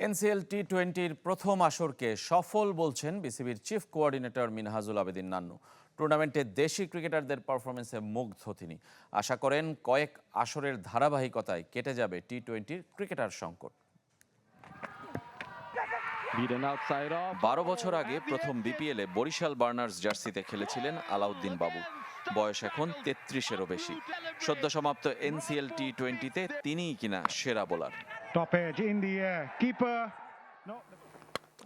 NCL টি-20-র প্রথম আসরকে সফল বলছেন বিসিবির চিফ কোঅর্ডিনেটর মিনহাজুল আবেদীন নান্নু। টুর্নামেন্টে দেশি ক্রিকেটারদের পারফরমেন্সে মুগ্ধ তিনি। আশা করেন কয়েক আসরের ধারাবাহিকতায় কেটে যাবে টি-20-র ক্রিকেটার সংকট। 12 বছর আগে প্রথম বিপিএলে বরিশাল বার্নার্স জার্সিতে খেলেছিলেন আলাউদ্দিন বাবু। বয়স এখন 33-এরও বেশি। সদ্য সমাপ্ত এনসিএল টি-20-তে তিনিই কিনা সেরা বোলার।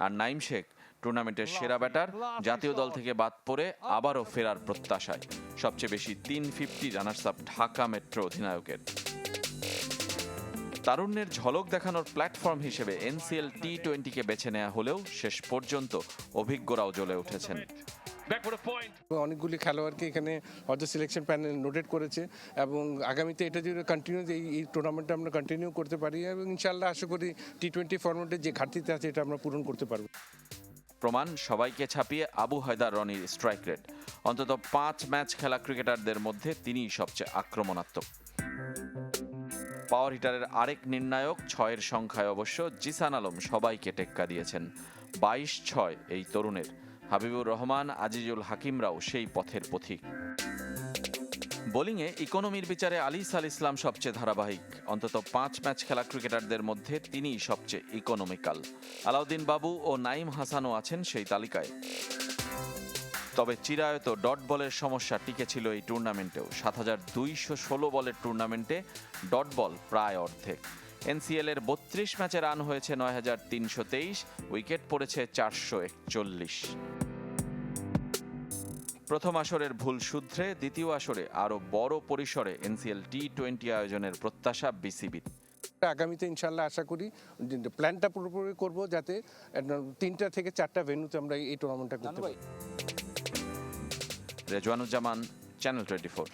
আর নাইম শেখ টুর্নামেন্টের সেরা ব্যাটার, জাতীয় দল থেকে বাদ পড়ে আবারও ফেরার প্রত্যাশায়। সবচেয়ে বেশি 350 রানার্স আপ ঢাকা মেট্রো অধিনায়কের। তারুণ্যের ঝলক দেখানোর প্ল্যাটফর্ম হিসেবে এনসিএল টি-20-কে বেছে নেওয়া হলেও শেষ পর্যন্ত অভিজ্ঞরাও জ্বলে উঠেছেন। অনেকগুলি খেলোয়াড়কে এখানে হয়তো সিলেকশন প্যানেল নোটেট করেছে এবং আগামীতে এটা যদি কন্টিনিউ এই টুর্নামেন্টটা আমরা কন্টিনিউ করতে পারি এবং ইনশাআল্লাহ আশা করি টি-20 ফরম্যাটে যে ঘাটতিতে আছে এটা আমরা পূরণ করতে পারবো। প্রমাণ সবাইকে ছাপিয়ে আবু হায়দার রনির স্ট্রাইক রেট। অন্তত 5 ম্যাচ খেলা ক্রিকেটারদের মধ্যে তিনিই সবচেয়ে আক্রমণাত্মক। পাওয়ার হিটারের আরেক নির্ণায়ক 6-এর সংখ্যায় অবশ্য জিসান আলম সবাইকে টেক্কা দিয়েছেন। 22-6 এই তরুণের। হাবিবুর রহমান, আজিজুল হাকিমরাও সেই পথের পথিক। বোলিংয়ে ইকোনমির বিচারে আলিসাল ইসলাম সবচেয়ে ধারাবাহিক। অন্তত 5 ম্যাচ খেলা ক্রিকেটারদের মধ্যে তিনিই সবচেয়ে ইকোনমিক্যাল। আলাউদ্দিন বাবু ও নাইম হাসানও আছেন সেই তালিকায়। তবে চিরায়ত ডট বলের সমস্যা টিকে ছিল এই টুর্নামেন্টেও। 7216 বলের টুর্নামেন্টে ডট বল প্রায় অর্ধেক। এনসিএল এর 32 ম্যাচে রান হয়েছে 9323, উইকেট পড়েছে 441। প্রথম আসরের ভুল শুধরে দ্বিতীয় আসরে আরও বড় পরিসরে এনসিএল টি-20 আয়োজনের প্রত্যাশা বিসিবির। আগামীতে ইনশাআল্লাহ আশা করি প্ল্যানটা পুরোপুরি করব যাতে 3টা থেকে 4টা ভেন্যুতে আমরা এই টুর্নামেন্টটা করতে পারি। রেজওয়ানুজ্জামান, চ্যানেল 24।